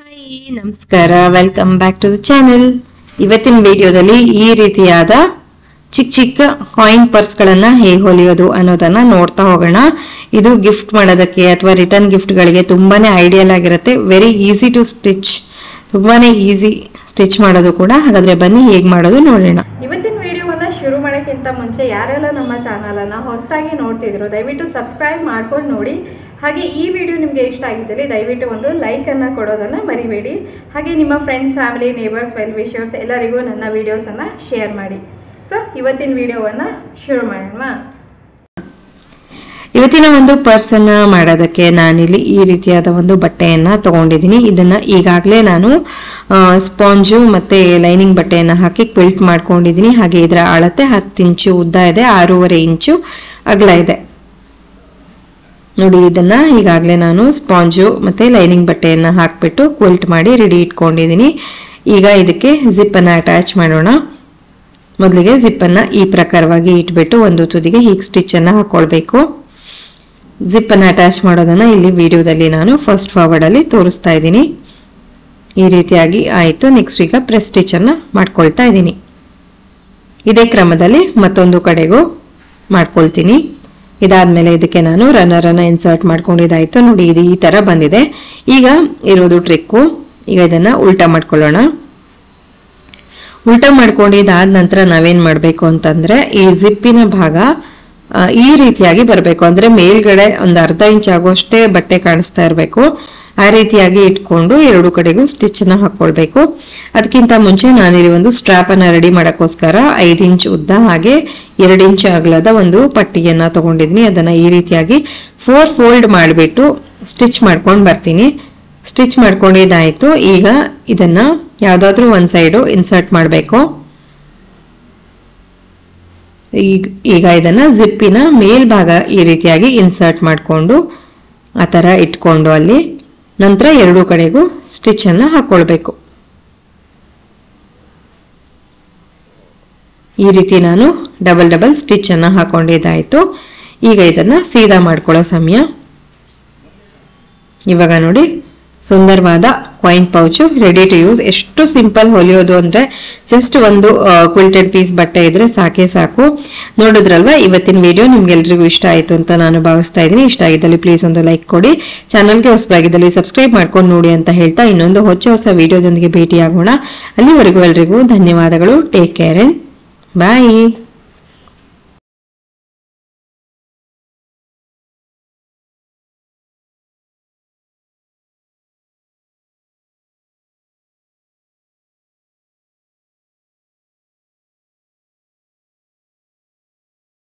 Hi ನಮಸ್ಕಾರ, welcome back to the channel. ಇವತ್ತಿನ ವಿಡಿಯೋದಲ್ಲಿ ಈ ರೀತಿಯಾದ ಚಿಕ್ಕ ಚಿಕ್ಕ ಕಾಯಿನ್ ಪರ್ಸ್ ಗಳನ್ನ ಹೇಗೆ ಹೊಲಿಯೋದು ಅನ್ನೋದನ್ನ ನೋಡ್ತಾ ಹೋಗೋಣ. ಇದು ಗಿಫ್ಟ್ ಮಾಡೋದಕ್ಕೆ ಅಥವಾ ರಿಟರ್ನ್ ಗಿಫ್ಟ್ ಗಳಿಗೆ ತುಂಬಾನೇ ಐಡಿಯಲ್ ಆಗಿರುತ್ತೆ. ವೆರಿ ಈಸಿ ಟು ಸ್ಟಿಚ್, ತುಂಬಾನೇ ಈಸಿ ಸ್ಟಿಚ್ ಮಾಡೋದು ಕೂಡ. ಹಾಗಾದ್ರೆ ಬನ್ನಿ ಹೇಗೆ ಮಾಡೋದು ನೋಡೋಣ. ಇವತ್ತಿನ ವಿಡಿಯೋವನ್ನ ಶುರು ಮಾಡೋಕ್ಕಿಂತ ಮುಂಚೆ ಯಾರೆಲ್ಲ ನಮ್ಮ ಚಾನಲ್ ಅನ್ನ ಹೊಸದಾಗಿ ನೋಡ್ತಿದ್ರು ದಯವಿಟ್ಟು ಸಬ್ಸ್ಕ್ರೈಬ್ ಮಾಡ್ಕೊಂಡು ನೋಡಿ. ಹಾಗೆ ಈ ವಿಡಿಯೋ ನಿಮಗೆ ಇಷ್ಟ ಆಗಿದ್ದಲ್ಲಿ ದಯವಿಟ್ಟು ಒಂದು ಲೈಕ್ ಅನ್ನ ಕೊಡೋದನ್ನ ಮರಿಬೇಡಿ. ಹಾಗೆ ನಿಮ್ಮ friends, family, neighbours, well wishers ಎಲ್ಲರಿಗೂ ನನ್ನ ವಿಡಿಯೋಸ್ ಅನ್ನ ಶೇರ್ ಮಾಡಿ. ಸೊ ಇವತ್ತಿನ ವಿಡಿಯೋವನ್ನ ಶುರು ಮಾಡೋಣ. ಇವತ್ತಿನ ಒಂದು ಪರ್ಸ್ ಅನ್ನ ಮಾಡೋದಕ್ಕೆ ನಾನಿಲ್ಲಿ ಈ ರೀತಿಯಾದ ಒಂದು ಬಟ್ಟೆಯನ್ನ ತಗೊಂಡಿದ್ದೀನಿ. ಇದನ್ನ ಈಗಾಗಲೇ ನಾನು ಸ್ಪಾಂಜು ಮತ್ತೆ ಲೈನಿಂಗ್ ಬಟ್ಟೆಯನ್ನ ಹಾಕಿ ಕ್ವಿಲ್ಟ್ ಮಾಡ್ಕೊಂಡಿದ್ದೀನಿ. ಹಾಗೆ ಇದರ ಅಳತೆ 10 ಇಂಚು ಉದ್ದ ಇದೆ, 6.5 ಇಂಚು ಅಗಲ ಇದೆ. ನೋಡಿ, ಇದನ್ನ ಈಗಾಗಲೇ ನಾನು ಸ್ಪಾಂಜು ಮತ್ತೆ ಲೈನಿಂಗ್ ಬಟ್ಟೆಯನ್ನ ಹಾಕ್ಬಿಟ್ಟು ಕ್ವಿಲ್ಟ್ ಮಾಡಿ ರೆಡಿ ಇಟ್ಕೊಂಡಿದ್ದೀನಿ. ಈಗ ಇದಕ್ಕೆ ಜಿಪ್ ಅನ್ನ ಅಟ್ಯಾಚ್ ಮಾಡೋಣ. ಮೊದಲಿಗೆ ಜಿಪ್ ಅನ್ನ ಈ ಪ್ರಕಾರವಾಗಿ ಇಟ್ಬಿಟ್ಟು ಒಂದು ತುದಿಗೆ ಹೀಗೆ ಸ್ಟಿಚ್ ಅನ್ನ ಹಾಕೊಳ್ಬೇಕು. ಜಿಪ್ ಅನ್ನ ಅಟ್ಯಾಚ್ ಮಾಡೋದನ್ನ ಇಲ್ಲಿ ವಿಡಿಯೋದಲ್ಲಿ ನಾನು ಫಸ್ಟ್ ಫಾರ್ವರ್ಡ್ ಅಲ್ಲಿ ತೋರಿಸ್ತಾ ಇದ್ದೀನಿ. ಈ ರೀತಿಯಾಗಿ ಆಯ್ತು. ನೆಕ್ಸ್ಟ್ ಈಗ ಪ್ರೆಸ್ ಸ್ಟಿಚ್ ಅನ್ನ ಮಾಡ್ಕೊಳ್ತಾ ಇದ್ದೀನಿ. ಇದೇ ಕ್ರಮದಲ್ಲಿ ಮತ್ತೊಂದು ಕಡೆಗೂ ಮಾಡ್ಕೊಳ್ತೀನಿ. ಇದಾದ್ಮೇಲೆ ಇದಕ್ಕೆ ನಾನು ರನ್ನರ್ ಅನ್ನ ಇನ್ಸರ್ಟ್ ಮಾಡ್ಕೊಂಡಿದ್ದಾಯ್ತು. ನೋಡಿ, ಇದು ಈ ತರ ಬಂದಿದೆ. ಈಗ ಇರೋದು ಟ್ರಿಕ್ಕು. ಈಗ ಇದನ್ನ ಉಲ್ಟಾ ಮಾಡ್ಕೊಳ್ಳೋಣ. ಉಲ್ಟಾ ಮಾಡ್ಕೊಂಡಿದ್ದಾದ ನಂತರ ನಾವೇನ್ ಮಾಡ್ಬೇಕು ಅಂತಂದ್ರೆ ಈ ಜಿಪ್ಪಿನ ಭಾಗ ಈ ರೀತಿಯಾಗಿ ಬರಬೇಕು. ಅಂದ್ರೆ ಮೇಲ್ಗಡೆ ಒಂದು 1/2 ಇಂಚ್ ಆಗುವಷ್ಟೇ ಬಟ್ಟೆ ಕಾಣಿಸ್ತಾ ಇರಬೇಕು. ಆ ರೀತಿಯಾಗಿ ಇಟ್ಕೊಂಡು ಎರಡು ಕಡೆಗೂ ಸ್ಟಿಚ್ ಅನ್ನ ಹಾಕೊಳ್ಬೇಕು. ಅದಕ್ಕಿಂತ ಮುಂಚೆ ನಾನಿಲ್ಲಿ ಒಂದು ಸ್ಟ್ರಾಪ್ ಅನ್ನ ರೆಡಿ ಮಾಡಕ್ಕೋಸ್ಕರ 5 ಇಂಚ್ ಉದ್ದ ಹಾಗೆ 2 ಇಂಚ್ ಅಗಲದ ಒಂದು ಪಟ್ಟಿಯನ್ನ ತಗೊಂಡಿದ್ದೀನಿ. ಅದನ್ನ ಈ ರೀತಿಯಾಗಿ 4 ಫೋಲ್ಡ್ ಮಾಡಿಬಿಟ್ಟು ಸ್ಟಿಚ್ ಮಾಡ್ಕೊಂಡು ಬರ್ತೀನಿ. ಸ್ಟಿಚ್ ಮಾಡ್ಕೊಂಡಿದ್ದಾಯ್ತು. ಈಗ ಇದನ್ನ ಯಾವ್ದಾದ್ರು ಒಂದ್ ಸೈಡು ಇನ್ಸರ್ಟ್ ಮಾಡಬೇಕು. ಈಗ ಇದನ್ನ ಜಿಪ್ಪಿನ ಮೇಲ್ಭಾಗ ಈ ರೀತಿಯಾಗಿ ಇನ್ಸರ್ಟ್ ಮಾಡಿಕೊಂಡು ಆ ತರ ಇಟ್ಕೊಂಡು ಅಲ್ಲಿ ನಂತರ ಎರಡು ಕಡೆಗೂ ಸ್ಟಿಚ್ ಅನ್ನ ಹಾಕೊಳ್ಬೇಕು. ಈ ರೀತಿ ನಾನು ಡಬಲ್ ಸ್ಟಿಚ್ ಅನ್ನ ಹಾಕೊಂಡಿದ್ದಾಯ್ತು. ಈಗ ಇದನ್ನ ಸೀದಾ ಮಾಡ್ಕೊಳ್ಳೋ ಸಮಯ. ಇವಾಗ ನೋಡಿ, ಸುಂದರವಾದ coin pouch ready to use. ಎಷ್ಟು ಸಿಂಪಲ್ ಹೊಲಿಯೋದು ಅಂದ್ರೆ ಜಸ್ಟ್ ಒಂದು ಕ್ವಿಲ್ಟೆಡ್ ಪೀಸ್ ಬಟ್ಟೆ ಇದ್ರೆ ಸಾಕೆ ಸಾಕು. ನೋಡಿದ್ರಲ್ವಾ, ಇವತ್ತಿನ ವಿಡಿಯೋ ನಿಮ್ಗೆಲ್ರಿಗೂ ಇಷ್ಟ ಆಯ್ತು ಅಂತ ನಾನು ಭಾವಿಸ್ತಾ ಇದ್ದೀನಿ. ಇಷ್ಟ ಆಗಿದ್ದಲ್ಲಿ ಪ್ಲೀಸ್ ಒಂದು ಲೈಕ್ ಕೊಡಿ. ಚಾನಲ್ಗೆ ಹೊಸಬಾಗಿದ್ದಲ್ಲಿ ಸಬ್ಸ್ಕ್ರೈಬ್ ಮಾಡ್ಕೊಂಡು ನೋಡಿ ಅಂತ ಹೇಳ್ತಾ ಇನ್ನೊಂದು ಹೊಸ ವಿಡಿಯೋದೊಂದಿಗೆ ಭೇಟಿಯಾಗೋಣ. ಅಲ್ಲಿವರೆಗೂ ಎಲ್ರಿಗೂ ಧನ್ಯವಾದಗಳು. Take care and bye.